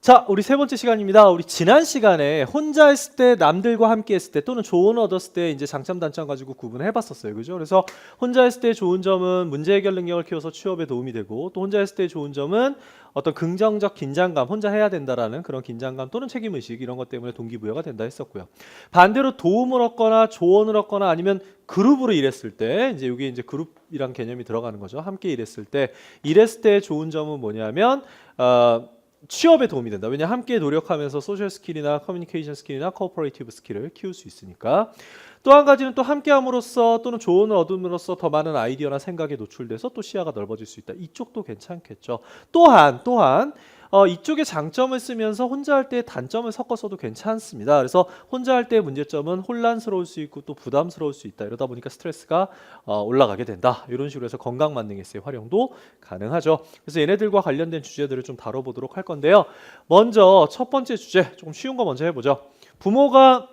자, 우리 세 번째 시간입니다. 우리 지난 시간에 혼자 했을 때, 남들과 함께 했을 때, 또는 조언을 얻었을 때 이제 장점, 단점 가지고 구분을 해봤었어요. 그죠? 그래서 혼자 했을 때 좋은 점은 문제 해결 능력을 키워서 취업에 도움이 되고, 또 혼자 했을 때 좋은 점은 어떤 긍정적 긴장감, 혼자 해야 된다라는 그런 긴장감 또는 책임의식 이런 것 때문에 동기부여가 된다 했었고요. 반대로 도움을 얻거나 조언을 얻거나 아니면 그룹으로 일했을 때, 이제 여기 이제 그룹이란 개념이 들어가는 거죠. 함께 일했을 때, 일했을 때 좋은 점은 뭐냐면, 취업에 도움이 된다. 왜냐 함께 노력하면서 소셜 스킬이나 커뮤니케이션 스킬이나 코퍼레이티브 스킬을 키울 수 있으니까. 또 한 가지는 또 함께함으로써 또는 조언을 얻음으로써 더 많은 아이디어나 생각에 노출돼서 또 시야가 넓어질 수 있다. 이쪽도 괜찮겠죠. 또한 이쪽의 장점을 쓰면서 혼자 할 때 단점을 섞어서도 괜찮습니다. 그래서 혼자 할 때 문제점은 혼란스러울 수 있고 또 부담스러울 수 있다. 이러다 보니까 스트레스가 올라가게 된다. 이런 식으로 해서 건강 만능 에세이 활용도 가능하죠. 그래서 얘네들과 관련된 주제들을 좀 다뤄보도록 할 건데요. 먼저 첫 번째 주제, 조금 쉬운 거 먼저 해보죠. 부모가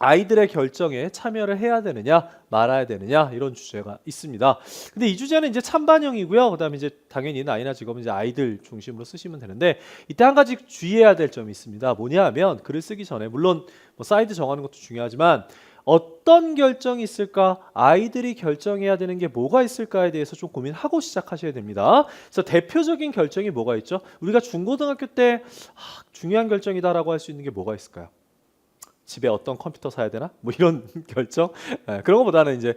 아이들의 결정에 참여를 해야 되느냐 말아야 되느냐 이런 주제가 있습니다. 근데 이 주제는 이제 찬반영이고요. 그다음에 이제 당연히 나이나 직업은 이제 아이들 중심으로 쓰시면 되는데 이때 한 가지 주의해야 될 점이 있습니다. 뭐냐하면 글을 쓰기 전에 물론 뭐 사이드 정하는 것도 중요하지만 어떤 결정이 있을까? 아이들이 결정해야 되는 게 뭐가 있을까에 대해서 좀 고민하고 시작하셔야 됩니다. 그래서 대표적인 결정이 뭐가 있죠? 우리가 중고등학교 때 중요한 결정이다라고 할 수 있는 게 뭐가 있을까요? 집에 어떤 컴퓨터 사야 되나? 뭐 이런 결정? 그런 것보다는 이제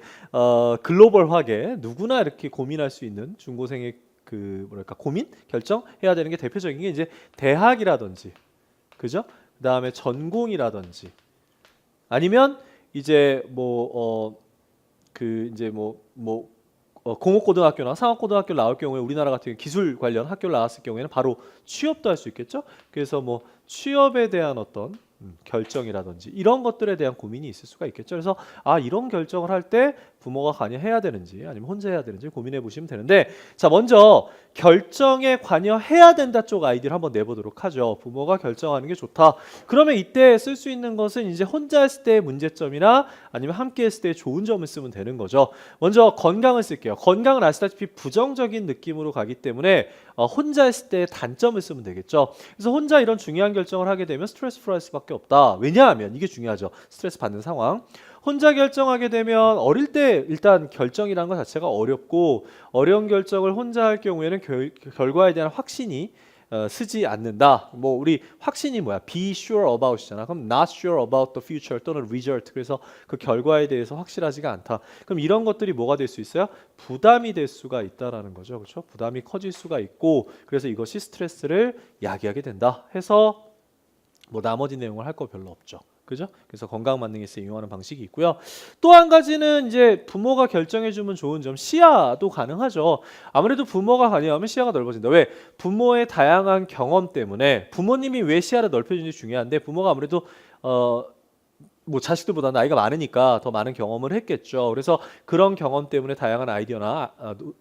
글로벌하게 누구나 이렇게 고민할 수 있는 중고생의 그 뭐랄까 고민? 결정해야 되는 게 대표적인 게 이제 대학이라든지 그죠? 그다음에 전공이라든지 아니면 이제 공업고등학교나 상업고등학교 나올 경우에 우리나라 같은 경우 기술 관련 학교를 나왔을 경우에는 바로 취업도 할 수 있겠죠. 그래서 뭐 취업에 대한 어떤 결정이라든지 이런 것들에 대한 고민이 있을 수가 있겠죠. 그래서 이런 결정을 할 때 부모가 관여해야 되는지 아니면 혼자 해야 되는지 고민해 보시면 되는데 자 먼저 결정에 관여해야 된다 쪽 아이디어를 한번 내보도록 하죠. 부모가 결정하는 게 좋다. 그러면 이때 쓸 수 있는 것은 이제 혼자 했을 때의 문제점이나 아니면 함께 했을 때의 좋은 점을 쓰면 되는 거죠. 먼저 건강을 쓸게요. 건강은 아시다시피 부정적인 느낌으로 가기 때문에 혼자 했을 때의 단점을 쓰면 되겠죠. 그래서 혼자 이런 중요한 결정을 하게 되면 스트레스 풀 수밖에 없다. 왜냐하면 이게 중요하죠. 스트레스 받는 상황. 혼자 결정하게 되면 어릴 때 일단 결정이라는 것 자체가 어렵고 어려운 결정을 혼자 할 경우에는 결과에 대한 확신이 쓰지 않는다. 뭐 우리 확신이 뭐야? Be sure about이잖아. 그럼 not sure about the future 또는 result. 그래서 그 결과에 대해서 확실하지가 않다. 그럼 이런 것들이 뭐가 될 수 있어요? 부담이 될 수가 있다라는 거죠. 그렇죠? 부담이 커질 수가 있고 그래서 이것이 스트레스를 야기하게 된다. 해서 뭐 나머지 내용을 할 거 별로 없죠. 그죠? 그래서 건강 만능에서 이용하는 방식이 있고요. 또 한 가지는 이제 부모가 결정해 주면 좋은 점 시야도 가능하죠. 아무래도 부모가 관여하면 시야가 넓어진다. 왜? 부모의 다양한 경험 때문에 부모님이 왜 시야를 넓혀주는지 중요한데 부모가 아무래도 뭐 자식들보다 나이가 많으니까 더 많은 경험을 했겠죠. 그래서 그런 경험 때문에 다양한 아이디어나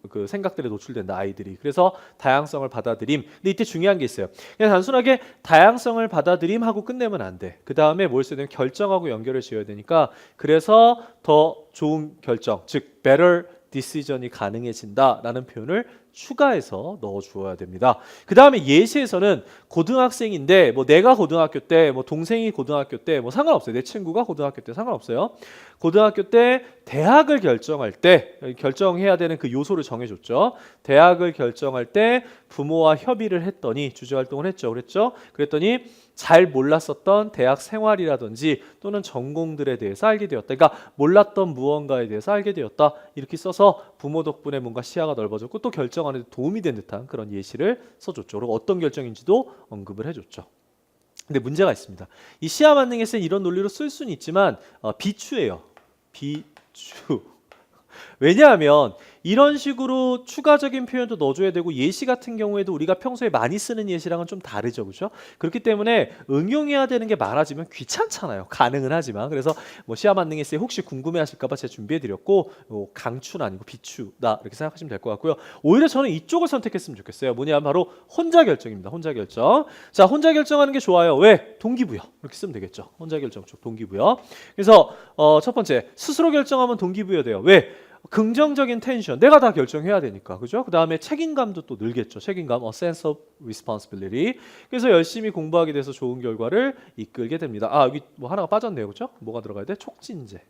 그 생각들에 노출된다 아이들이. 그래서 다양성을 받아들임. 근데 이때 중요한 게 있어요. 그냥 단순하게 다양성을 받아들임하고 끝내면 안 돼. 그 다음에 뭘 써야 되면 결정하고 연결을 지어야 되니까 그래서 더 좋은 결정, 즉 better decision이 가능해진다라는 표현을 추가해서 넣어주어야 됩니다. 그 다음에 예시에서는 고등학생인데 뭐 내가 고등학교 때 뭐 동생이 고등학교 때 뭐 상관없어요. 내 친구가 고등학교 때 상관없어요. 고등학교 때 대학을 결정할 때 결정해야 되는 그 요소를 정해줬죠. 대학을 결정할 때 부모와 협의를 했더니 주제활동을 했죠. 그랬더니 잘 몰랐었던 대학 생활이라든지 또는 전공들에 대해서 알게 되었다. 그러니까 몰랐던 무언가에 대해서 알게 되었다. 이렇게 써서 부모 덕분에 뭔가 시야가 넓어졌고 또 결정하는 데 도움이 된 듯한 그런 예시를 써줬죠. 그리고 어떤 결정인지도 언급을 해줬죠. 근데 문제가 있습니다. 이 시야 만능에서 이런 논리로 쓸 수는 있지만 비추예요. 비추. 왜냐하면 이런 식으로 추가적인 표현도 넣어줘야 되고 예시 같은 경우에도 우리가 평소에 많이 쓰는 예시랑은 좀 다르죠. 그렇죠? 그렇기 때문에 응용해야 되는 게 많아지면 귀찮잖아요. 가능은 하지만. 그래서 뭐 시야 만능 에세이 혹시 궁금해하실까 봐 제가 준비해드렸고 강추는 아니고 비추다 이렇게 생각하시면 될 것 같고요. 오히려 저는 이쪽을 선택했으면 좋겠어요. 뭐냐면 바로 혼자 결정입니다. 혼자 결정. 자, 혼자 결정하는 게 좋아요. 왜? 동기부여. 이렇게 쓰면 되겠죠. 혼자 결정 쪽 동기부여. 그래서 첫 번째 스스로 결정하면 동기부여 돼요. 왜? 긍정적인 텐션, 내가 다 결정해야 되니까, 그죠? 그 다음에 책임감도 또 늘겠죠. 책임감, a sense of responsibility. 그래서 열심히 공부하게 돼서 좋은 결과를 이끌게 됩니다. 아, 여기 뭐 하나가 빠졌네요, 그죠? 뭐가 들어가야 돼? 촉진제.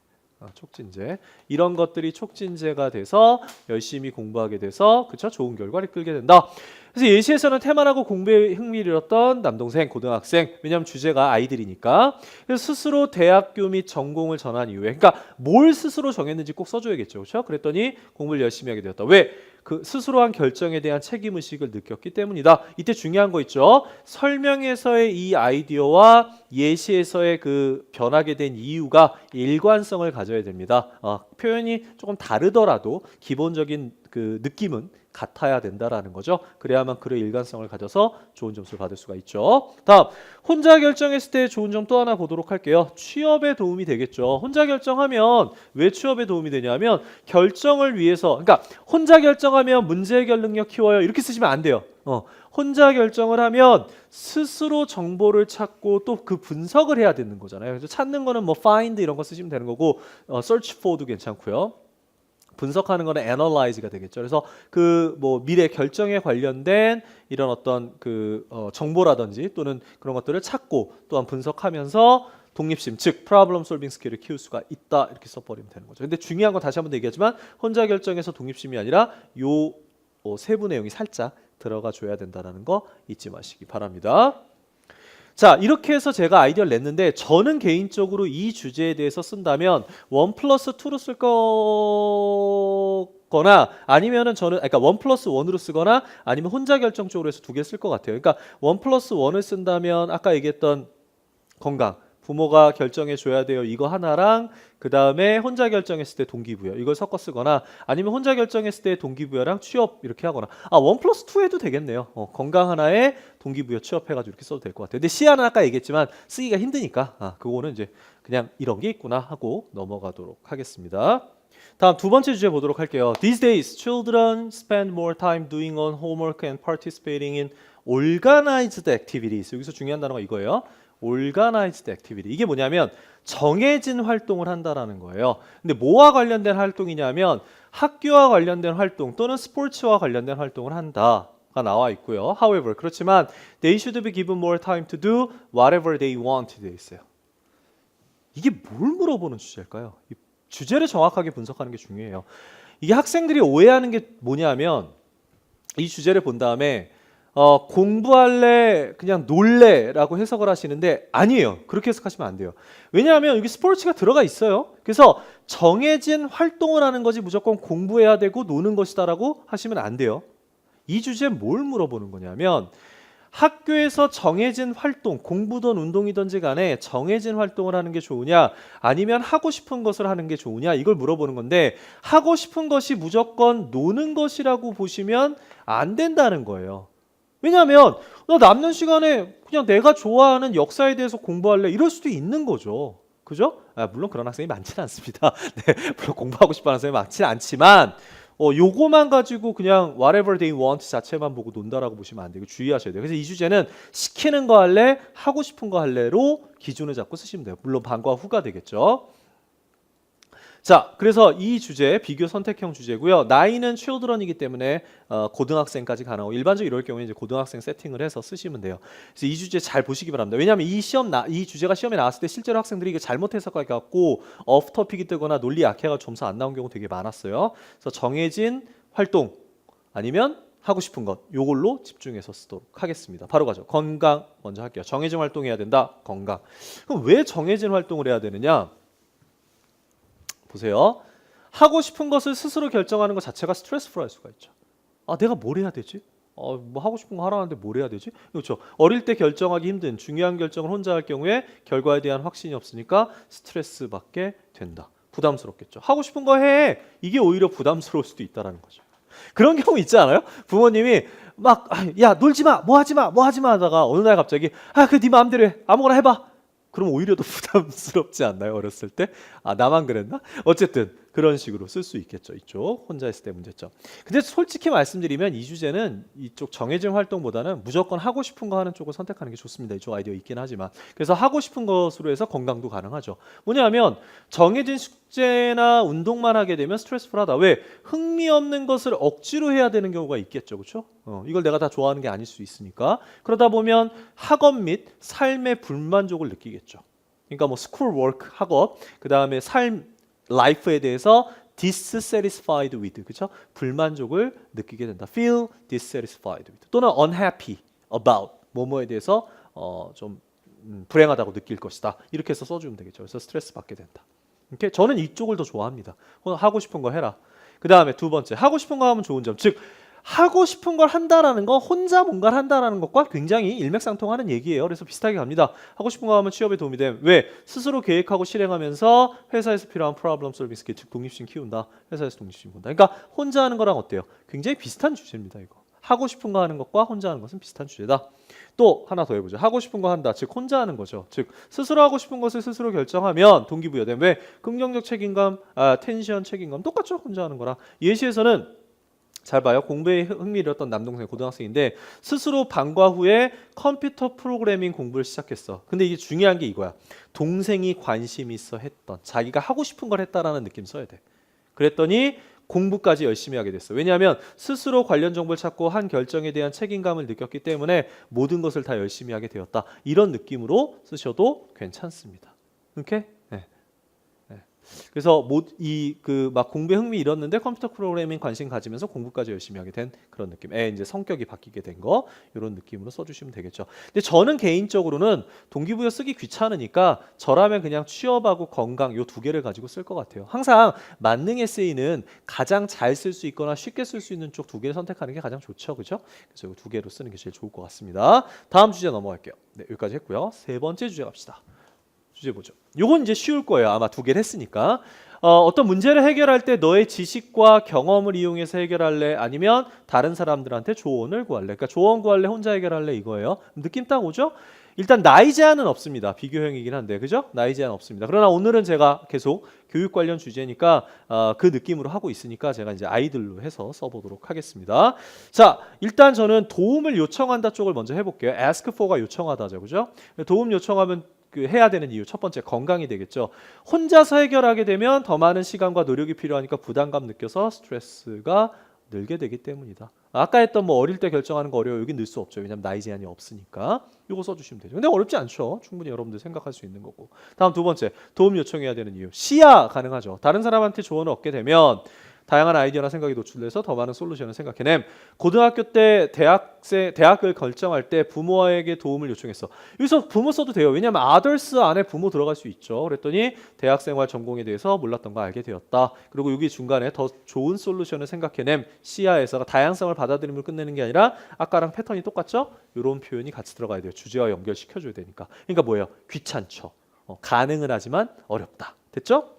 촉진제. 이런 것들이 촉진제가 돼서 열심히 공부하게 돼서, 그쵸? 좋은 결과를 이끌게 된다. 그래서 예시에서는 태만하고 공부에 흥미를 잃었던 남동생, 고등학생, 왜냐하면 주제가 아이들이니까. 그래서 스스로 대학교 및 전공을 전한 이후에, 그러니까 뭘 스스로 정했는지 꼭 써줘야겠죠, 그렇죠? 그랬더니 공부를 열심히 하게 되었다. 왜? 그 스스로 한 결정에 대한 책임 의식을 느꼈기 때문이다. 이때 중요한 거 있죠. 설명에서의 이 아이디어와 예시에서의 그 변하게 된 이유가 일관성을 가져야 됩니다. 표현이 조금 다르더라도 기본적인 그 느낌은 같아야 된다라는 거죠. 그래야만 글의 일관성을 가져서 좋은 점수를 받을 수가 있죠. 다음, 혼자 결정했을 때 좋은 점 또 하나 보도록 할게요. 취업에 도움이 되겠죠. 혼자 결정하면 왜 취업에 도움이 되냐면 결정을 위해서, 그러니까 혼자 결정하면 문제 해결 능력 키워요. 이렇게 쓰시면 안 돼요. 혼자 결정을 하면 스스로 정보를 찾고 또 그 분석을 해야 되는 거잖아요. 그래서 찾는 거는 뭐 find 이런 거 쓰시면 되는 거고 search for도 괜찮고요. 분석하는 거는 analyze가 되겠죠. 그래서 그 뭐 미래 결정에 관련된 이런 어떤 그 정보라든지 또는 그런 것들을 찾고 또한 분석하면서 독립심, 즉 problem solving 스킬을 키울 수가 있다. 이렇게 써버리면 되는 거죠. 근데 중요한 건 다시 한번 얘기하지만 혼자 결정해서 독립심이 아니라 요 세부 내용이 살짝 들어가 줘야 된다는 거 잊지 마시기 바랍니다. 자, 이렇게 해서 제가 아이디어를 냈는데 저는 개인적으로 이 주제에 대해서 쓴다면 1+2로 쓸 거거나 아니면은 저는 그러니까 1+1으로 쓰거나 아니면 혼자 결정 쪽으로 해서 두 개 쓸 것 같아요. 그러니까 1+1을 쓴다면 아까 얘기했던 건강, 부모가 결정해 줘야 돼요. 이거 하나랑 그 다음에 혼자 결정했을 때 동기부여 이걸 섞어 쓰거나 아니면 혼자 결정했을 때 동기부여랑 취업 이렇게 하거나 1+2 해도 되겠네요. 건강 하나에 동기부여 취업해가지고 이렇게 써도 될 것 같아요. 근데 시야는 아까 얘기했지만 쓰기가 힘드니까 그거는 이제 그냥 이런 게 있구나 하고 넘어가도록 하겠습니다. 다음 두 번째 주제 보도록 할게요. These days, children spend more time doing on homework and participating in organized activities. 여기서 중요한 단어가 이거예요. organized activity. 이게 뭐냐면 정해진 활동을 한다라는 거예요. 근데 뭐와 관련된 활동이냐면 학교와 관련된 활동 또는 스포츠와 관련된 활동을 한다가 나와 있고요. However, 그렇지만 they should be given more time to do whatever they want 되어 있어요. 이게 뭘 물어보는 주제일까요? 이 주제를 정확하게 분석하는 게 중요해요. 이게 학생들이 오해하는 게 뭐냐면 이 주제를 본 다음에 공부할래 그냥 놀래라고 해석을 하시는데 아니에요. 그렇게 해석하시면 안 돼요. 왜냐하면 여기 스포츠가 들어가 있어요. 그래서 정해진 활동을 하는 거지 무조건 공부해야 되고 노는 것이다라고 하시면 안 돼요. 이 주제에 뭘 물어보는 거냐면 학교에서 정해진 활동, 공부든 운동이든지 간에 정해진 활동을 하는 게 좋으냐 아니면 하고 싶은 것을 하는 게 좋으냐 이걸 물어보는 건데 하고 싶은 것이 무조건 노는 것이라고 보시면 안 된다는 거예요. 왜냐하면 나 남는 시간에 그냥 내가 좋아하는 역사에 대해서 공부할래 이럴 수도 있는 거죠. 그죠? 물론 그런 학생이 많지는 않습니다. 네, 물론 공부하고 싶어하는 학생이 많지는 않지만 요거만 가지고 그냥 whatever they want 자체만 보고 논다라고 보시면 안 되고 주의하셔야 돼요. 그래서 이 주제는 시키는 거 할래, 하고 싶은 거 할래로 기준을 잡고 쓰시면 돼요. 물론 반과 후가 되겠죠. 자, 그래서 이 주제 비교 선택형 주제고요. 나이는 children이기 때문에 고등학생까지 가능하고 일반적으로 이럴 경우에 이제 고등학생 세팅을 해서 쓰시면 돼요. 그래서 이 주제 잘 보시기 바랍니다. 왜냐하면 이 주제가 시험에 나왔을 때 실제로 학생들이 이거 잘못 해석해갖고 오프 토픽이 뜨거나 논리 약해가 점수 안 나온 경우 되게 많았어요. 그래서 정해진 활동 아니면 하고 싶은 것 요걸로 집중해서 쓰도록 하겠습니다. 바로 가죠. 건강 먼저 할게요. 정해진 활동해야 된다. 건강. 그럼 왜 정해진 활동을 해야 되느냐? 보세요. 하고 싶은 것을 스스로 결정하는 것 자체가 스트레스풀할 수가 있죠. 내가 뭘 해야 되지? 뭐 하고 싶은 거 하라는데 뭘 해야 되지? 그렇죠. 어릴 때 결정하기 힘든 중요한 결정을 혼자 할 경우에 결과에 대한 확신이 없으니까 스트레스 받게 된다. 부담스럽겠죠. 하고 싶은 거 해. 이게 오히려 부담스러울 수도 있다는 거죠. 그런 경우 있지 않아요? 부모님이 막 야 놀지 마, 뭐 하지 마, 뭐 하지 마 하다가 어느 날 갑자기 그래 네 마음대로 해, 아무거나 해봐. 그럼 오히려 더 부담스럽지 않나요? 어렸을 때? 나만 그랬나? 어쨌든 그런 식으로 쓸 수 있겠죠. 이쪽 혼자 했을 때 문제점. 근데 솔직히 말씀드리면 이 주제는 이쪽 정해진 활동보다는 무조건 하고 싶은 거 하는 쪽을 선택하는 게 좋습니다. 이쪽 아이디어 있긴 하지만. 그래서 하고 싶은 것으로 해서 건강도 가능하죠. 뭐냐면 정해진 숙제나 운동만 하게 되면 스트레스풀하다. 왜? 흥미 없는 것을 억지로 해야 되는 경우가 있겠죠. 그렇죠? 이걸 내가 다 좋아하는 게 아닐 수 있으니까. 그러다 보면 학업 및 삶의 불만족을 느끼겠죠. 그러니까 뭐 스쿨 워크 학업, 그다음에 삶 life에 대해서 dissatisfied with, 그렇죠? 불만족을 느끼게 된다. feel dissatisfied with 또는 unhappy about 뭐뭐에 대해서 좀 불행하다고 느낄 것이다. 이렇게 해서 써주면 되겠죠. 그래서 스트레스 받게 된다. 이렇게 저는 이쪽을 더 좋아합니다. 하고 싶은 거 해라. 그 다음에 두 번째, 하고 싶은 거 하면 좋은 점, 즉 하고 싶은 걸 한다라는 거, 혼자 뭔가를 한다라는 것과 굉장히 일맥상통하는 얘기예요. 그래서 비슷하게 갑니다. 하고 싶은 거 하면 취업에 도움이 됨. 왜? 스스로 계획하고 실행하면서 회사에서 필요한 프로블럼 솔빙 스킬, 즉 독립심 키운다. 회사에서 독립심 키운다. 그러니까 혼자 하는 거랑 어때요? 굉장히 비슷한 주제입니다. 이거. 하고 싶은 거 하는 것과 혼자 하는 것은 비슷한 주제다. 또 하나 더 해보죠. 하고 싶은 거 한다. 즉 혼자 하는 거죠. 즉 스스로 하고 싶은 것을 스스로 결정하면 동기부여됨. 왜? 긍정적 책임감, 텐션, 책임감 똑같죠. 혼자 하는 거랑. 예시에서는 잘 봐요. 공부에 흥미를 잃었던 남동생 고등학생인데 스스로 방과 후에 컴퓨터 프로그래밍 공부를 시작했어. 근데 이게 중요한 게 이거야. 동생이 관심 있어 했던, 자기가 하고 싶은 걸 했다라는 느낌 써야 돼. 그랬더니 공부까지 열심히 하게 됐어. 왜냐하면 스스로 관련 정보를 찾고 한 결정에 대한 책임감을 느꼈기 때문에 모든 것을 다 열심히 하게 되었다. 이런 느낌으로 쓰셔도 괜찮습니다. 오케이? 네. 그래서 막 공부에 흥미 잃었는데 컴퓨터 프로그래밍 관심 가지면서 공부까지 열심히 하게 된 그런 느낌. 이제 성격이 바뀌게 된 거 이런 느낌으로 써주시면 되겠죠. 근데 저는 개인적으로는 동기부여 쓰기 귀찮으니까 저라면 그냥 취업하고 건강 요 두 개를 가지고 쓸 것 같아요. 항상 만능 에세이는 가장 잘 쓸 수 있거나 쉽게 쓸 수 있는 쪽 두 개를 선택하는 게 가장 좋죠, 그렇죠? 그래서 이 두 개로 쓰는 게 제일 좋을 것 같습니다. 다음 주제 넘어갈게요. 네, 여기까지 했고요. 세 번째 주제 갑시다. 주제 보죠. 요건 이제 쉬울 거예요. 아마 두 개를 했으니까. 어떤 문제를 해결할 때 너의 지식과 경험을 이용해서 해결할래? 아니면 다른 사람들한테 조언을 구할래? 그러니까 조언 구할래? 혼자 해결할래? 이거예요. 느낌 딱 오죠? 일단 나이 제한은 없습니다. 비교형이긴 한데, 그죠? 나이 제한 없습니다. 그러나 오늘은 제가 계속 교육 관련 주제니까 그 느낌으로 하고 있으니까 제가 이제 아이들로 해서 써보도록 하겠습니다. 자, 일단 저는 도움을 요청한다 쪽을 먼저 해볼게요. ask for가 요청하다죠, 그죠? 도움 요청하면 해야 되는 이유 첫 번째 건강이 되겠죠. 혼자서 해결하게 되면 더 많은 시간과 노력이 필요하니까 부담감 느껴서 스트레스가 늘게 되기 때문이다. 아까 했던 뭐 어릴 때 결정하는 거 어려워. 여기 넣을 수 없죠. 왜냐하면 나이 제한이 없으니까. 이거 써주시면 되죠. 근데 어렵지 않죠. 충분히 여러분들 생각할 수 있는 거고. 다음 두 번째 도움 요청해야 되는 이유. 시야 가능하죠. 다른 사람한테 조언을 얻게 되면 다양한 아이디어나 생각이 노출돼서 더 많은 솔루션을 생각해냄. 고등학교 때 대학을 결정할 때 부모에게 도움을 요청했어. 여기서 부모 써도 돼요. 왜냐하면 others 안에 부모 들어갈 수 있죠. 그랬더니 대학생활 전공에 대해서 몰랐던 거 알게 되었다. 그리고 여기 중간에 더 좋은 솔루션을 생각해냄. 시야에서 다양성을 받아들임을 끝내는 게 아니라 아까랑 패턴이 똑같죠? 이런 표현이 같이 들어가야 돼요. 주제와 연결시켜줘야 되니까. 그러니까 뭐예요? 귀찮죠. 가능은 하지만 어렵다. 됐죠?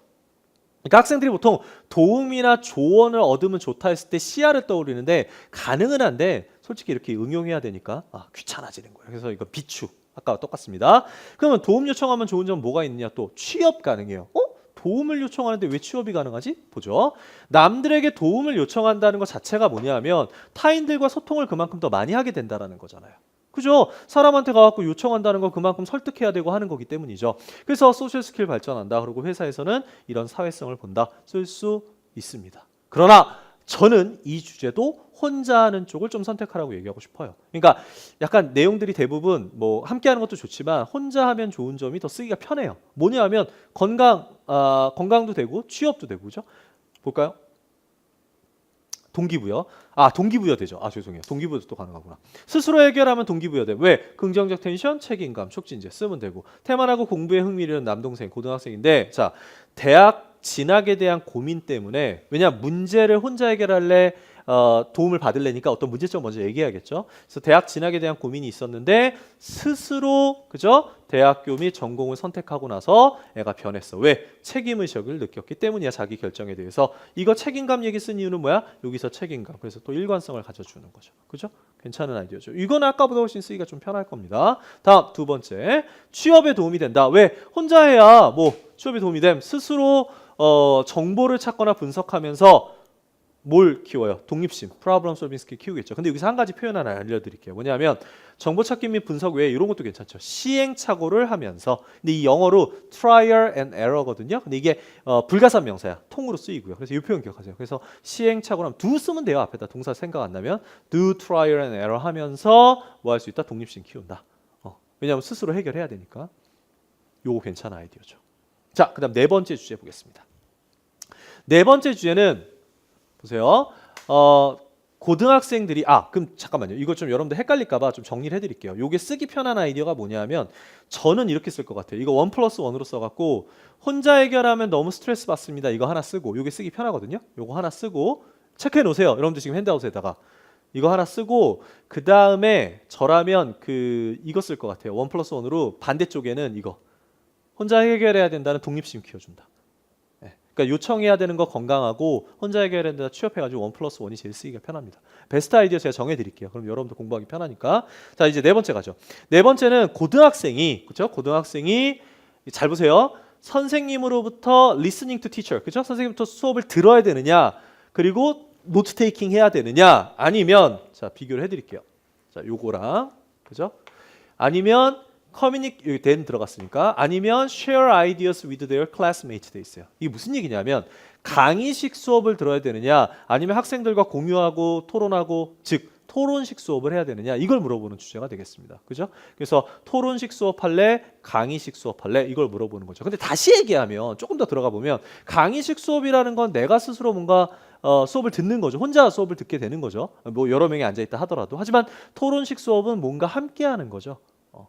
그러니까 학생들이 보통 도움이나 조언을 얻으면 좋다 했을 때 시야를 떠올리는데 가능은 한데 솔직히 이렇게 응용해야 되니까 귀찮아지는 거예요. 그래서 이거 비추. 아까와 똑같습니다. 그러면 도움 요청하면 좋은 점 뭐가 있느냐? 또 취업 가능해요. 도움을 요청하는데 왜 취업이 가능하지? 보죠. 남들에게 도움을 요청한다는 것 자체가 뭐냐면 타인들과 소통을 그만큼 더 많이 하게 된다는 거잖아요. 그죠? 사람한테 가갖고 요청한다는 건 그만큼 설득해야 되고 하는 거기 때문이죠. 그래서 소셜 스킬 발전한다. 그리고 회사에서는 이런 사회성을 본다. 쓸 수 있습니다. 그러나 저는 이 주제도 혼자 하는 쪽을 좀 선택하라고 얘기하고 싶어요. 그러니까 약간 내용들이 대부분 뭐 함께 하는 것도 좋지만 혼자 하면 좋은 점이 더 쓰기가 편해요. 뭐냐 하면 건강도 되고 취업도 되고 그죠? 볼까요? 동기부여. 동기부여 되죠. 죄송해요. 동기부여도 또 가능하구나. 스스로 해결하면 동기부여돼. 왜? 긍정적 텐션, 책임감, 촉진제 쓰면 되고. 태만하고 공부에 흥미있는 남동생, 고등학생인데 자, 대학 진학에 대한 고민 때문에 왜냐면 문제를 혼자 해결할래 도움을 받을래니까 어떤 문제점 먼저 얘기해야겠죠. 그래서 대학 진학에 대한 고민이 있었는데 스스로 그죠? 대학교 및 전공을 선택하고 나서 애가 변했어. 왜? 책임의식을 느꼈기 때문이야. 자기 결정에 대해서. 이거 책임감 얘기 쓴 이유는 뭐야? 여기서 책임감. 그래서 또 일관성을 가져주는 거죠. 그죠? 괜찮은 아이디어죠. 이거는 아까보다 훨씬 쓰기가 좀 편할 겁니다. 다음 두 번째. 취업에 도움이 된다. 왜? 혼자 해야 뭐 취업에 도움이 됨. 스스로 정보를 찾거나 분석하면서 뭘 키워요? 독립심, problem solving 스킬 키우겠죠. 근데 여기서 한 가지 표현 하나 알려드릴게요. 뭐냐면 정보 찾기 및 분석 외에 이런 것도 괜찮죠. 시행착오를 하면서, 근데 이 영어로 trial and error거든요. 근데 이게 불가산 명사야. 통으로 쓰이고요. 그래서 이 표현 기억하세요. 그래서 시행착오라면 do 쓰면 돼요. 앞에다 동사 생각 안 나면 do trial and error 하면서 뭐 할 수 있다? 독립심 키운다. 왜냐하면 스스로 해결해야 되니까. 요거 괜찮은 아이디어죠. 자, 그다음 네 번째 주제 보겠습니다. 네 번째 주제는 보세요. 고등학생들이 그럼 잠깐만요. 이거 좀 여러분들 헷갈릴까 봐 좀 정리를 해드릴게요. 요게 쓰기 편한 아이디어가 뭐냐면 저는 이렇게 쓸 것 같아요. 이거 1+1으로 써갖고 혼자 해결하면 너무 스트레스 받습니다. 이거 하나 쓰고 요게 쓰기 편하거든요. 요거 하나 쓰고 체크해 놓으세요. 여러분들 지금 핸드아웃에다가 이거 하나 쓰고 그 다음에 저라면 이거 쓸 것 같아요. 1+1으로 반대쪽에는 이거 혼자 해결해야 된다는 독립심 키워준다. 그러니까 요청해야 되는 거 건강하고 혼자 해결해야 된다 취업해가지고 1+1이 제일 쓰기가 편합니다. 베스트 아이디어 제가 정해드릴게요. 그럼 여러분도 공부하기 편하니까. 자, 이제 네 번째 가죠. 네 번째는 고등학생이, 그렇죠? 고등학생이 잘 보세요. 선생님으로부터 listening to teacher, 그렇죠? 선생님부터 수업을 들어야 되느냐, 그리고 노트 테이킹 해야 되느냐, 아니면 자 비교를 해드릴게요. 자, 요거랑 그죠? 아니면 여기 then 들어갔으니까 아니면 share ideas with their classmates 돼 있어요. 이게 무슨 얘기냐면 강의식 수업을 들어야 되느냐 아니면 학생들과 공유하고 토론하고 즉 토론식 수업을 해야 되느냐 이걸 물어보는 주제가 되겠습니다. 그죠? 그래서 토론식 수업할래? 강의식 수업할래? 이걸 물어보는 거죠. 근데 다시 얘기하면 조금 더 들어가 보면 강의식 수업이라는 건 내가 스스로 뭔가 수업을 듣는 거죠. 혼자 수업을 듣게 되는 거죠. 뭐 여러 명이 앉아 있다 하더라도. 하지만 토론식 수업은 뭔가 함께 하는 거죠.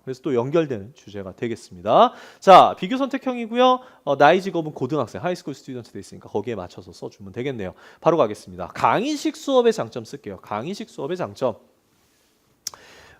그래서 또 연결되는 주제가 되겠습니다. 자, 비교 선택형이고요. 나이 직업은 고등학생, 하이스쿨 스튜던트 돼 있으니까 거기에 맞춰서 써주면 되겠네요. 바로 가겠습니다. 강의식 수업의 장점 쓸게요. 강의식 수업의 장점.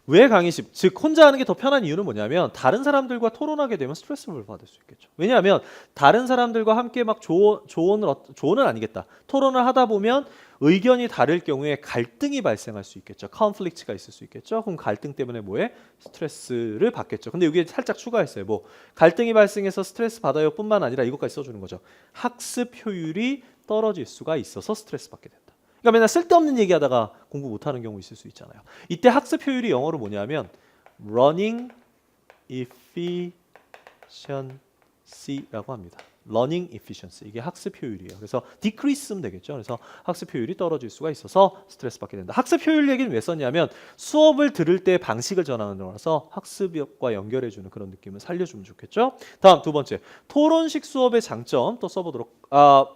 왜 강의식? 즉 혼자 하는 게 더 편한 이유는 뭐냐면 다른 사람들과 토론하게 되면 스트레스를 받을 수 있겠죠. 왜냐하면 다른 사람들과 함께 막 조언은 아니겠다. 토론을 하다 보면 의견이 다를 경우에 갈등이 발생할 수 있겠죠. 컨플릭트가 있을 수 있겠죠. 그럼 갈등 때문에 뭐해? 스트레스를 받겠죠. 근데 여기에 살짝 추가했어요. 뭐 갈등이 발생해서 스트레스 받아요 뿐만 아니라 이것까지 써주는 거죠. 학습 효율이 떨어질 수가 있어서 스트레스 받게 된다. 그러니까 맨날 쓸데없는 얘기하다가 공부 못하는 경우 있을 수 있잖아요. 이때 학습 효율이 영어로 뭐냐면 running efficiency라고 합니다. learning efficiency 이게 학습 효율이에요. 그래서 decrease면 되겠죠. 그래서 학습 효율이 떨어질 수가 있어서 스트레스 받게 된다. 학습 효율 얘기는 왜 썼냐면 수업을 들을 때 방식을 전하는 거라서 학습과 연결해주는 그런 느낌을 살려주면 좋겠죠. 다음 두 번째 토론식 수업의 장점 또 써보도록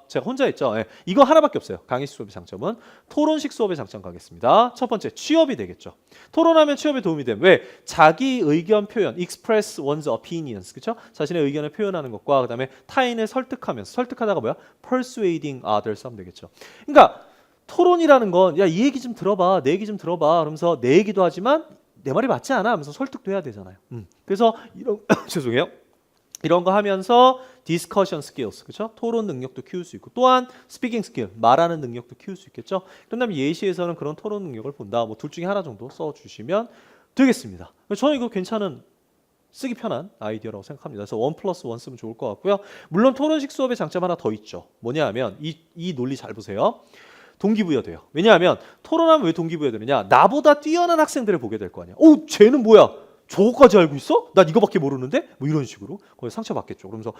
제가 혼자 했죠. 네. 이거 하나밖에 없어요. 강의식 수업의 장점은 토론식 수업의 장점 가겠습니다. 첫 번째 취업이 되겠죠. 토론하면 취업에 도움이 됨. 왜? 자기 의견 표현, express one's opinions, 그렇죠? 자신의 의견을 표현하는 것과 그다음에 타인을 설득하면서 설득하다가 뭐야? persuading others 하면 되겠죠. 그러니까 토론이라는 건 야, 이 얘기 좀 들어봐, 내 얘기 좀 들어봐. 그러면서 내 얘기도 하지만 내 말이 맞지 않아 하면서 설득도 해야 되잖아요. 그래서 이런 죄송해요. 이런 거 하면서 discussion skills, 그렇죠? 토론 능력도 키울 수 있고 또한 speaking skill, 말하는 능력도 키울 수 있겠죠. 그다음에 예시에서는 그런 토론 능력을 본다. 뭐 둘 중에 하나 정도 써주시면 되겠습니다. 저는 이거 괜찮은 쓰기 편한 아이디어라고 생각합니다. 그래서 1+1 쓰면 좋을 것 같고요. 물론 토론식 수업의 장점 하나 더 있죠. 뭐냐 하면 이 논리 잘 보세요. 동기부여돼요. 왜냐하면 토론하면 왜 동기부여되느냐? 나보다 뛰어난 학생들을 보게 될 거 아니야. 오, 쟤는 뭐야? 저거까지 알고 있어? 난 이거밖에 모르는데? 뭐 이런 식으로 거기서 상처받겠죠. 그러면서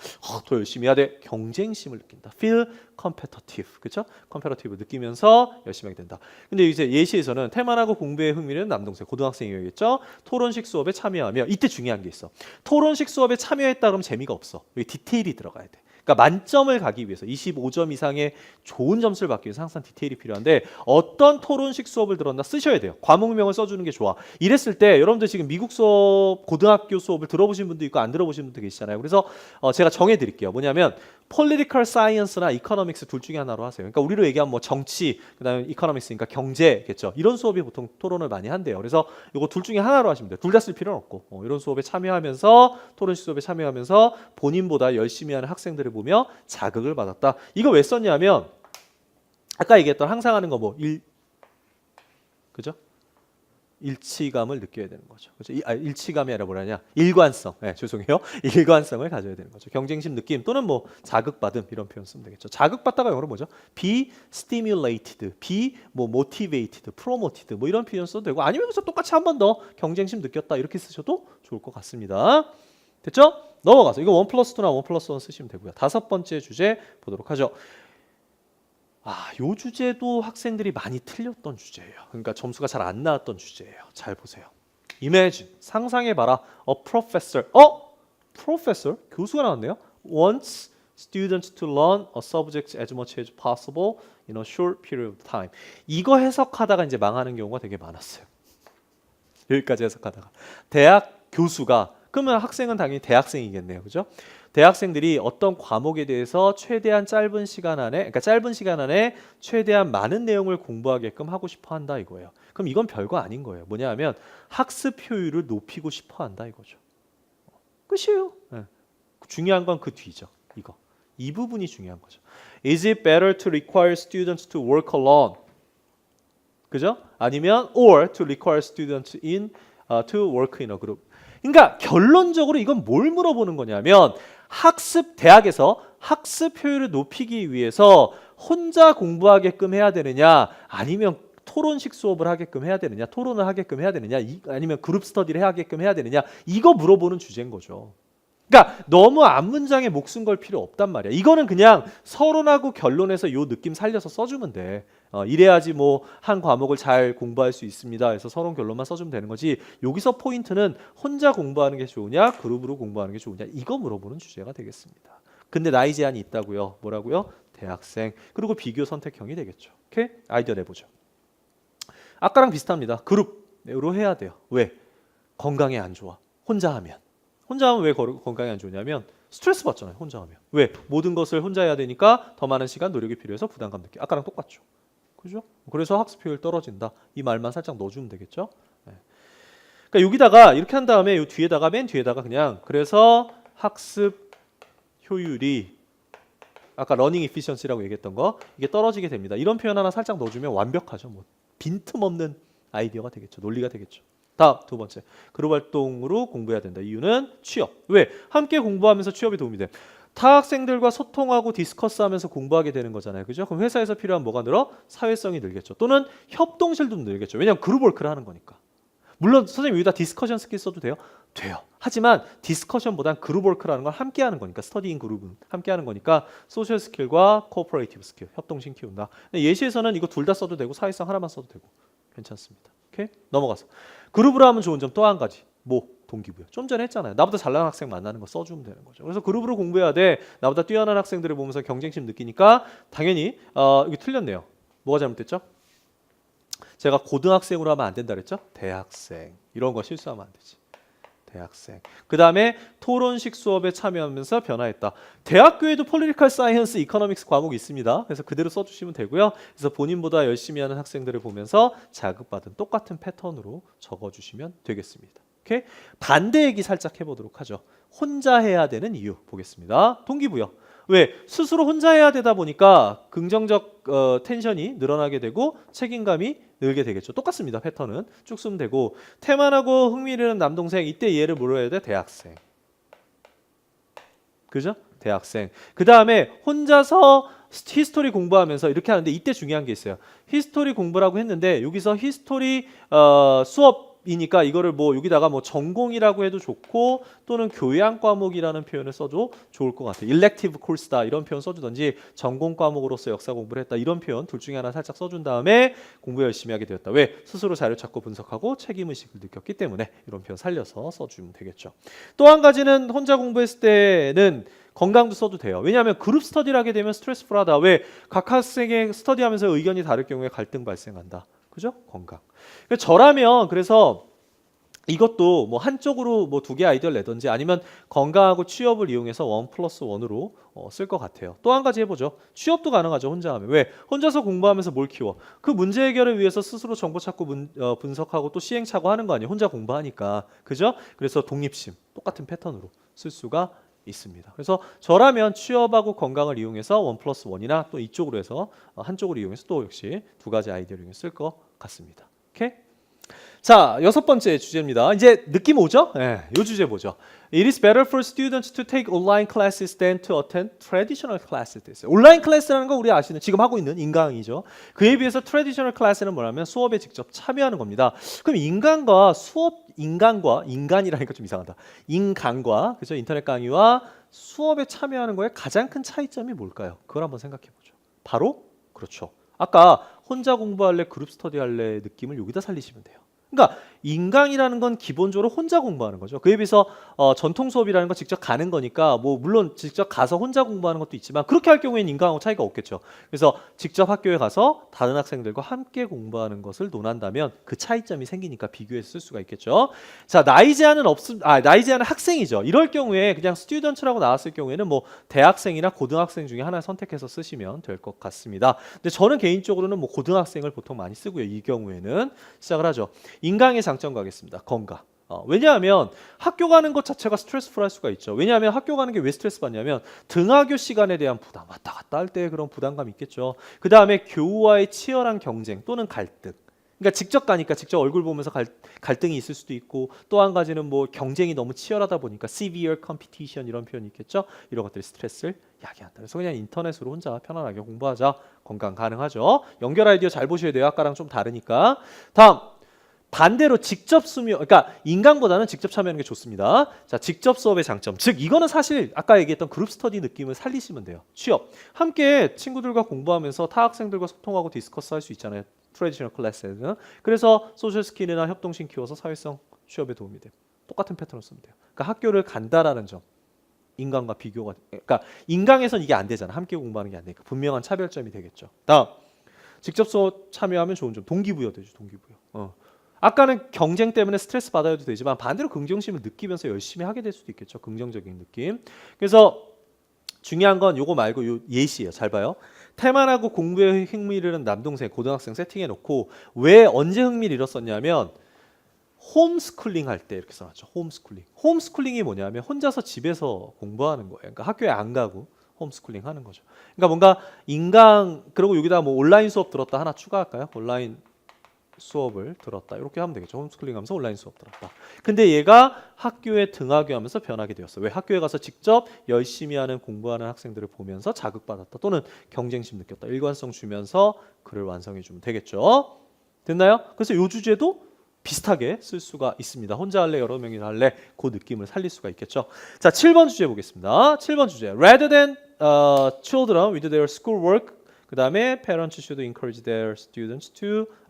더 열심히 해야 돼. 경쟁심을 느낀다. Feel competitive. 그렇죠? competitive 느끼면서 열심히 하게 된다. 근데 이제 예시에서는 태만하고 공부에 흥미는 남동생, 고등학생이겠죠. 토론식 수업에 참여하며 이때 중요한 게 있어. 토론식 수업에 참여했다 그러면 재미가 없어. 여기 디테일이 들어가야 돼. 그러니까 만점을 가기 위해서 25점 이상의 좋은 점수를 받기 위해서 항상 디테일이 필요한데 어떤 토론식 수업을 들었나 쓰셔야 돼요. 과목명을 써주는 게 좋아. 이랬을 때 여러분들 지금 미국 수업, 고등학교 수업을 들어보신 분도 있고 안 들어보신 분도 계시잖아요. 그래서 제가 정해드릴게요. 뭐냐면 political science나 economics 둘 중에 하나로 하세요. 그러니까 우리로 얘기하면 뭐 정치, 그다음에 economics니까 경제겠죠. 이런 수업이 보통 토론을 많이 한대요. 그래서 이거 둘 중에 하나로 하시면 돼요. 둘 다 쓸 필요는 없고 이런 수업에 참여하면서 토론식 수업에 참여하면서 본인보다 열심히 하는 학생들을 보며 자극을 받았다. 이거 왜 썼냐면 아까 얘기했던 항상 하는 거 뭐 그죠? 일치감을 느껴야 되는 거죠. 그렇죠? 일치감이 아니라 뭐라냐? 일관성. 네, 죄송해요. 일관성을 가져야 되는 거죠. 경쟁심 느낌 또는 뭐 자극받음 이런 표현 쓰면 되겠죠. 자극받다가 영어로 뭐죠? be stimulated, be 뭐 motivated, promoted 뭐 이런 표현 써도 되고 아니면 그래서 똑같이 한 번 더 경쟁심 느꼈다 이렇게 쓰셔도 좋을 것 같습니다. 됐죠? 넘어가서 이거 1+2나 1+1 쓰시면 되고요. 다섯 번째 주제 보도록 하죠. 요 주제도 학생들이 많이 틀렸던 주제예요. 그러니까 점수가 잘 안 나왔던 주제예요. 잘 보세요. Imagine, 상상해봐라. A professor, professor, 교수가 나왔네요. Wants students to learn a subject as much as possible in a short period of time. 이거 해석하다가 이제 망하는 경우가 되게 많았어요. 여기까지 해석하다가. 대학 교수가, 그러면 학생은 당연히 대학생이겠네요. 그죠? 대학생들이 어떤 과목에 대해서 최대한 짧은 시간 안에, 그러니까 짧은 시간 안에 최대한 많은 내용을 공부하게끔 하고 싶어 한다 이거예요. 그럼 이건 별거 아닌 거예요. 뭐냐 하면 학습 효율을 높이고 싶어 한다 이거죠. 끝이에요. 네. 중요한 건 그 뒤죠. 이거. 이 부분이 중요한 거죠. Is it better to require students to work alone? 그죠? 아니면 or to require students to work in a group. 그러니까 결론적으로 이건 뭘 물어보는 거냐면 대학에서 학습 효율을 높이기 위해서 혼자 공부하게끔 해야 되느냐 아니면 토론식 수업을 하게끔 해야 되느냐 토론을 하게끔 해야 되느냐 아니면 그룹 스터디를 하게끔 해야 되느냐 이거 물어보는 주제인 거죠. 그러니까 너무 앞문장에 목숨 걸 필요 없단 말이야. 이거는 그냥 서론하고 결론에서 요 느낌 살려서 써주면 돼. 이래야지 뭐 한 과목을 잘 공부할 수 있습니다. 그래서 서론 결론만 써주면 되는 거지. 여기서 포인트는 혼자 공부하는 게 좋으냐 그룹으로 공부하는 게 좋으냐 이거 물어보는 주제가 되겠습니다. 근데 나이 제한이 있다고요. 뭐라고요? 대학생. 그리고 비교 선택형이 되겠죠. 오케이? 아이디어 내보죠. 아까랑 비슷합니다. 그룹으로 해야 돼요. 왜? 건강에 안 좋아. 혼자 하면 왜 건강에 안 좋냐면 스트레스 받잖아요. 혼자 하면. 왜? 모든 것을 혼자 해야 되니까 더 많은 시간, 노력이 필요해서 부담감 느껴. 아까랑 똑같죠. 그죠? 그래서 학습 효율 떨어진다. 이 말만 살짝 넣어주면 되겠죠. 네. 그러니까 여기다가 이렇게 한 다음에 이 뒤에다가 맨 뒤에다가 그냥 그래서 학습 효율이 아까 러닝 이피션시라고 얘기했던 거 이게 떨어지게 됩니다. 이런 표현 하나 살짝 넣어주면 완벽하죠. 뭐 빈틈없는 아이디어가 되겠죠. 논리가 되겠죠. 다음 두 번째 그룹 활동으로 공부해야 된다. 이유는 취업. 왜? 함께 공부하면서 취업에 도움이 돼. 타 학생들과 소통하고 디스커스하면서 공부하게 되는 거잖아요. 그죠? 그럼 회사에서 필요한 뭐가 늘어? 사회성이 늘겠죠. 또는 협동실도 늘겠죠. 왜냐하면 그룹 워크를 하는 거니까. 물론 선생님 여기다 디스커션 스킬 써도 돼요? 돼요. 하지만 디스커션보단 그룹 워크라는 걸 함께 하는 거니까 스터디인 그룹은 함께 하는 거니까 소셜 스킬과 코오퍼레이티브 스킬, 협동심 키운다. 근데 예시에서는 이거 둘 다 써도 되고 사회성 하나만 써도 되고 괜찮습니다. 오케이? 넘어가서 그룹으로 하면 좋은 점 또 한 가지. 뭐? 동기부여. 좀 전에 했잖아요. 나보다 잘나는 학생 만나는 거 써주면 되는 거죠. 그래서 그룹으로 공부해야 돼. 나보다 뛰어난 학생들을 보면서 경쟁심 느끼니까 당연히 이게 틀렸네요. 뭐가 잘못됐죠? 제가 고등학생으로 하면 안 된다 그랬죠? 대학생. 이런 거 실수하면 안 되지. 대학생. 그 다음에 토론식 수업에 참여하면서 변화했다. 대학교에도 폴리티컬 사이언스, 이코노믹스 과목이 있습니다. 그래서 그대로 써주시면 되고요. 그래서 본인보다 열심히 하는 학생들을 보면서 자극받은 똑같은 패턴으로 적어주시면 되겠습니다. 오케이? 반대 얘기 살짝 해보도록 하죠. 혼자 해야 되는 이유 보겠습니다. 동기부여. 왜? 스스로 혼자 해야 되다 보니까 긍정적 텐션이 늘어나게 되고 책임감이 늘게 되겠죠. 똑같습니다. 패턴은 쭉 쓰면 되고 태만하고 흥미있는 남동생 이때 얘를 물어야 돼? 대학생. 그죠? 대학생. 그 다음에 혼자서 히스토리 공부하면서 이렇게 하는데 이때 중요한 게 있어요. 히스토리 공부라고 했는데 여기서 히스토리 수업이니까 이거를 뭐 여기다가 뭐 전공이라고 해도 좋고 또는 교양 과목이라는 표현을 써도 좋을 것 같아요. 일렉티브 코스다 이런 표현 써주든지 전공 과목으로서 역사 공부를 했다 이런 표현 둘 중에 하나 살짝 써준 다음에 공부 열심히 하게 되었다. 왜? 스스로 자료 찾고 분석하고 책임의식을 느꼈기 때문에 이런 표현 살려서 써주면 되겠죠. 또 한 가지는 혼자 공부했을 때는 건강도 써도 돼요. 왜냐하면 그룹 스터디를 하게 되면 스트레스풀하다. 왜? 각 학생의 스터디하면서 의견이 다를 경우에 갈등 발생한다. 그죠? 건강. 저라면 그래서 이것도 뭐 한쪽으로 뭐 두 개 아이디어를 내든지 아니면 건강하고 취업을 이용해서 1+1으로 쓸 것 같아요. 또 한 가지 해보죠. 취업도 가능하죠. 혼자 하면. 왜? 혼자서 공부하면서 뭘 키워? 그 문제 해결을 위해서 스스로 정보 찾고 분석하고 또 시행착오 하는 거 아니에요. 혼자 공부하니까. 그죠? 그래서 독립심 똑같은 패턴으로 쓸 수가 있습니다. 그래서 저라면 취업하고 건강을 이용해서 1+1이나 또 이쪽으로 해서 한쪽으로 이용해서 또 역시 두 가지 아이디어를 이용해서 쓸 것 같습니다. 오케이? 자, 여섯 번째 주제입니다. 이제 느낌 오죠? 예, 요 주제 보죠. It is better for students to take online classes than to attend traditional classes. 됐어요. 온라인 클래스라는 거 우리 아시는 지금 하고 있는 인강이죠. 그에 비해서 traditional class는 뭐냐면 수업에 직접 참여하는 겁니다. 그럼 인간과 인간이라니까 좀 이상하다. 인강과 그죠? 인터넷 강의와 수업에 참여하는 거에 가장 큰 차이점이 뭘까요? 그걸 한번 생각해 보죠. 바로 그렇죠. 아까 혼자 공부할래, 그룹 스터디 할래 느낌을 여기다 살리시면 돼요. 그러니까 인강이라는 건 기본적으로 혼자 공부하는 거죠. 그에 비해서 전통 수업이라는 건 직접 가는 거니까 뭐 물론 직접 가서 혼자 공부하는 것도 있지만 그렇게 할 경우에는 인강하고 차이가 없겠죠. 그래서 직접 학교에 가서 다른 학생들과 함께 공부하는 것을 논한다면 그 차이점이 생기니까 비교해서 쓸 수가 있겠죠. 자, 나이 제한은 나이 제한은 학생이죠. 이럴 경우에 그냥 스튜던트라고 나왔을 경우에는 뭐 대학생이나 고등학생 중에 하나 선택해서 쓰시면 될 것 같습니다. 근데 저는 개인적으로는 뭐 고등학생을 보통 많이 쓰고요. 이 경우에는 시작을 하죠. 인강의 장점 가겠습니다. 건강. 왜냐하면 학교 가는 것 자체가 스트레스풀할 수가 있죠. 왜냐하면 학교 가는 게 왜 스트레스 받냐면 등하교 시간에 대한 부담, 왔다 갔다 할 때 그런 부담감이 있겠죠. 그 다음에 교우와의 치열한 경쟁 또는 갈등. 그러니까 직접 가니까 직접 얼굴 보면서 갈등이 있을 수도 있고 또 한 가지는 뭐 경쟁이 너무 치열하다 보니까 severe competition 이런 표현이 있겠죠. 이런 것들이 스트레스를 야기한다. 그래서 그냥 인터넷으로 혼자 편안하게 공부하자. 건강 가능하죠. 연결 아이디어 잘 보셔야 돼요. 아까랑 좀 다르니까. 다음. 반대로 직접 수며, 그러니까 인강보다는 직접 참여하는 게 좋습니다. 자, 직접 수업의 장점. 즉, 이거는 사실 아까 얘기했던 그룹 스터디 느낌을 살리시면 돼요. 취업. 함께 친구들과 공부하면서 타 학생들과 소통하고 디스커스 할 수 있잖아요. 트래디셔널 클래스에는. 그래서 소셜 스킬이나 협동심 키워서 사회성 취업에 도움이 돼요. 똑같은 패턴을 쓰면 돼요. 그러니까 학교를 간다라는 점. 인강과 비교가, 그러니까 인강에선 이게 안 되잖아. 함께 공부하는 게 안 되니까. 분명한 차별점이 되겠죠. 다음. 직접 수업 참여하면 좋은 점. 동기부여 되죠. 동기부여. 아까는 경쟁 때문에 스트레스 받아도 되지만 반대로 긍정심을 느끼면서 열심히 하게 될 수도 있겠죠. 긍정적인 느낌. 그래서 중요한 건 요거 말고 요 예시예요. 잘 봐요. 태만하고 공부에 흥미를 잃은 남동생, 고등학생 세팅해 놓고 왜 언제 흥미를 잃었었냐면 홈스쿨링 할 때 이렇게 써놨죠. 홈스쿨링. 홈스쿨링이 뭐냐면 혼자서 집에서 공부하는 거예요. 그러니까 학교에 안 가고 홈스쿨링 하는 거죠. 그러니까 뭔가 인강 그리고 여기다 뭐 온라인 수업 들었다 하나 추가할까요? 온라인 수업을 들었다. 이렇게 하면 되겠죠. 홈스쿨링 하면서 온라인 수업 들었다. 근데 얘가 학교에 등하교 하면서 변하게 되었어. 왜? 학교에 가서 직접 열심히 하는 공부하는 학생들을 보면서 자극받았다. 또는 경쟁심 느꼈다. 일관성 주면서 글을 완성해 주면 되겠죠. 됐나요? 그래서 이 주제도 비슷하게 쓸 수가 있습니다. 혼자 할래, 여러 명이 할래 그 느낌을 살릴 수가 있겠죠. 자, 7번 주제 보겠습니다. 7번 주제. Rather than children with their schoolwork 그 다음에 parents should encourage their students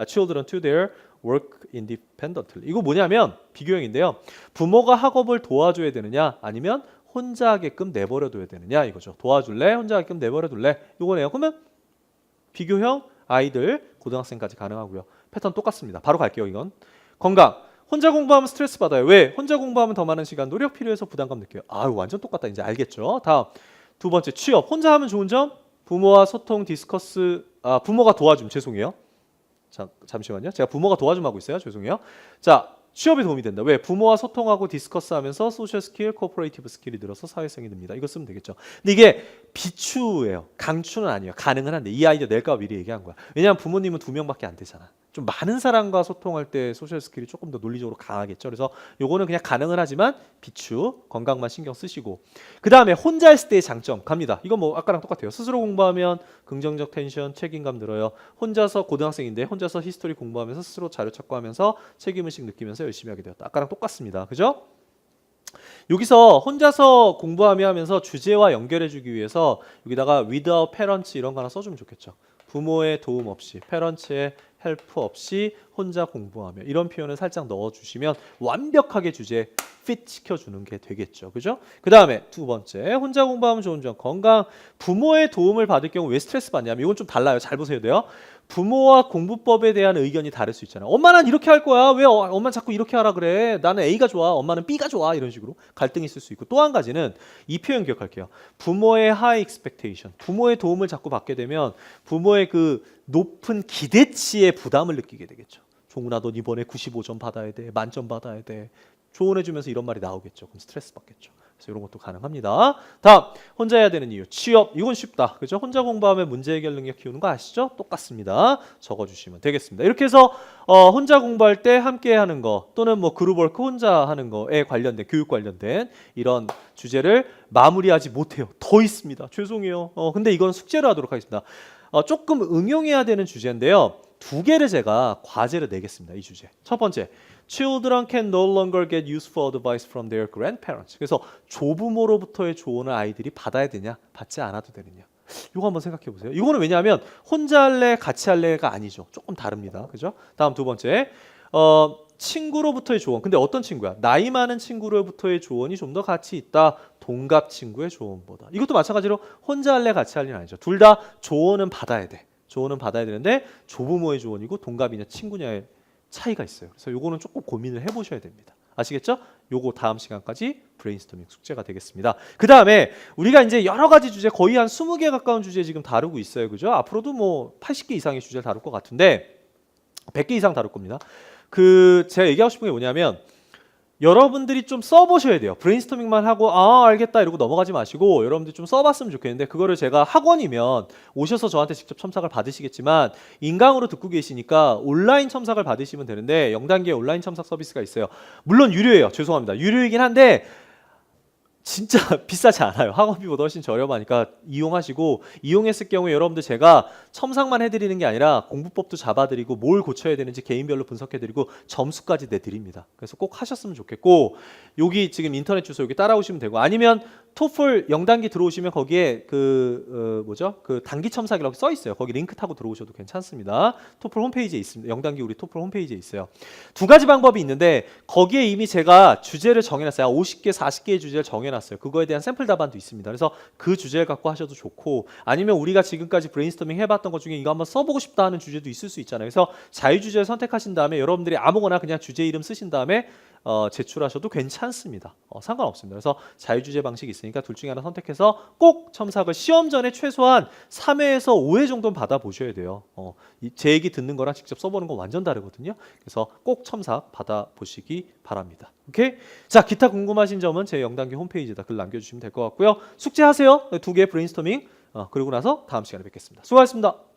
children to their work independently. 이거 뭐냐면 비교형인데요. 부모가 학업을 도와줘야 되느냐 아니면 혼자 하게끔 내버려둬야 되느냐 이거죠. 도와줄래? 혼자 하게끔 내버려둘래? 이거네요. 그러면 비교형 아이들 고등학생까지 가능하고요. 패턴 똑같습니다. 바로 갈게요. 이건 건강. 혼자 공부하면 스트레스 받아요. 왜? 혼자 공부하면 더 많은 시간 노력 필요해서 부담감 느껴요. 완전 똑같다. 이제 알겠죠. 다음 두 번째 취업. 혼자 하면 좋은 점 부모와 소통 디스커스 부모가 도와줌 죄송해요. 자, 잠시만요. 제가 부모가 도와줌 하고 있어요. 죄송해요. 자, 취업에 도움이 된다. 왜? 부모와 소통하고 디스커스하면서 소셜 스킬, 코퍼레이티브 스킬이 늘어서 사회성이 듭니다. 이거 쓰면 되겠죠. 근데 이게 비추예요. 강추는 아니에요. 가능은 한데 이 아이디어 낼까 미리 얘기한 거야. 왜냐하면 부모님은 2명밖에 안 되잖아. 좀 많은 사람과 소통할 때 소셜 스킬이 조금 더 논리적으로 강하겠죠. 그래서 요거는 그냥 가능은 하지만 비추, 건강만 신경 쓰시고 그 다음에 혼자 있을 때의 장점 갑니다. 이건 뭐 아까랑 똑같아요. 스스로 공부하면 긍정적 텐션, 책임감 늘어요. 혼자서 고등학생인데 혼자서 히스토리 공부하면서 스스로 자료 찾고 하면서 책임의식 느끼면서 열심히 하게 되었다. 아까랑 똑같습니다. 그죠? 여기서 혼자서 공부하면서 주제와 연결해주기 위해서 여기다가 without parents 이런 거 하나 써주면 좋겠죠. 부모의 도움 없이, 페런츠의 헬프 없이 혼자 공부하며 이런 표현을 살짝 넣어주시면 완벽하게 주제에 fit 시켜주는 게 되겠죠. 그죠? 그 다음에 두 번째, 혼자 공부하면 좋은 점, 건강. 부모의 도움을 받을 경우 왜 스트레스 받냐면 이건 좀 달라요. 잘 보셔야 돼요. 부모와 공부법에 대한 의견이 다를 수 있잖아요. 엄마는 이렇게 할 거야. 왜 엄마는 자꾸 이렇게 하라 그래. 나는 A가 좋아. 엄마는 B가 좋아. 이런 식으로 갈등이 있을 수 있고 또 한 가지는 이 표현 기억할게요. 부모의 high expectation. 부모의 도움을 자꾸 받게 되면 부모의 그 높은 기대치에 부담을 느끼게 되겠죠. 종훈아 넌 이번에 95점 받아야 돼. 만점 받아야 돼. 조언해주면서 이런 말이 나오겠죠. 그럼 스트레스 받겠죠. 그래서 이런 것도 가능합니다. 다음, 혼자 해야 되는 이유. 취업. 이건 쉽다. 그죠? 혼자 공부하면 문제 해결 능력 키우는 거 아시죠? 똑같습니다. 적어주시면 되겠습니다. 이렇게 해서 혼자 공부할 때 함께 하는 거 또는 뭐 그룹워크 혼자 하는 거에 관련된 교육 관련된 이런 주제를 마무리하지 못해요. 더 있습니다. 죄송해요. 근데 이건 숙제로 하도록 하겠습니다. 조금 응용해야 되는 주제인데요. 두 개를 제가 과제로 내겠습니다. 이 주제. 첫 번째. Children can no longer get useful advice from their grandparents. 그래서 조부모로부터의 조언을 아이들이 받아야 되냐, 받지 않아도 되느냐. 이거 한번 생각해 보세요. 이거는 왜냐하면 혼자 할래, 같이 할래가 아니죠. 조금 다릅니다. 그죠? 다음 두 번째. 친구로부터의 조언. 근데 어떤 친구야? 나이 많은 친구로부터의 조언이 좀 더 가치 있다. 동갑 친구의 조언보다. 이것도 마찬가지로 혼자 할래, 같이 할래는 아니죠. 둘 다 조언은 받아야 돼. 조언은 받아야 되는데 조부모의 조언이고 동갑이냐 친구냐의 차이가 있어요. 그래서 요거는 조금 고민을 해보셔야 됩니다. 아시겠죠? 요거 다음 시간까지 브레인스토밍 숙제가 되겠습니다. 그 다음에 우리가 이제 여러 가지 주제 거의 한 20개 가까운 주제 지금 다루고 있어요. 그죠? 앞으로도 뭐 80개 이상의 주제를 다룰 것 같은데 100개 이상 다룰 겁니다. 제가 얘기하고 싶은 게 뭐냐면 여러분들이 좀 써보셔야 돼요. 브레인스토밍만 하고 알겠다 이러고 넘어가지 마시고 여러분들이 좀 써봤으면 좋겠는데 그거를 제가 학원이면 오셔서 저한테 직접 첨삭을 받으시겠지만 인강으로 듣고 계시니까 온라인 첨삭을 받으시면 되는데 0단계 온라인 첨삭 서비스가 있어요. 물론 유료예요. 죄송합니다. 유료이긴 한데 진짜 비싸지 않아요. 학원비보다 훨씬 저렴하니까 이용하시고 이용했을 경우에 여러분들 제가 첨삭만 해드리는 게 아니라 공부법도 잡아드리고 뭘 고쳐야 되는지 개인별로 분석해드리고 점수까지 내드립니다. 그래서 꼭 하셨으면 좋겠고 여기 지금 인터넷 주소 여기 따라오시면 되고 아니면 토플 0단계 들어오시면 거기에 그 단기 첨삭이라고 써 있어요. 거기 링크 타고 들어오셔도 괜찮습니다. 토플 홈페이지에 있습니다. 0단계 우리 토플 홈페이지에 있어요. 두 가지 방법이 있는데 거기에 이미 제가 주제를 정해놨어요. 50개, 40개의 주제를 정해놨어요. 그거에 대한 샘플 답안도 있습니다. 그래서 그 주제를 갖고 하셔도 좋고 아니면 우리가 지금까지 브레인스토밍 해봤던 것 중에 이거 한번 써보고 싶다 하는 주제도 있을 수 있잖아요. 그래서 자유주제를 선택하신 다음에 여러분들이 아무거나 그냥 주제 이름 쓰신 다음에 제출하셔도 괜찮습니다. 상관없습니다. 그래서 자유주제 방식이 있으니까 둘 중에 하나 선택해서 꼭 첨삭을 시험 전에 최소한 3회에서 5회 정도는 받아보셔야 돼요. 제 얘기 듣는 거랑 직접 써보는 건 완전 다르거든요. 그래서 꼭 첨삭 받아보시기 바랍니다. 오케이? 자, 기타 궁금하신 점은 제 0단계 홈페이지에다 글 남겨주시면 될 것 같고요. 숙제하세요. 2개 브레인스토밍. 그리고 나서 다음 시간에 뵙겠습니다. 수고하셨습니다.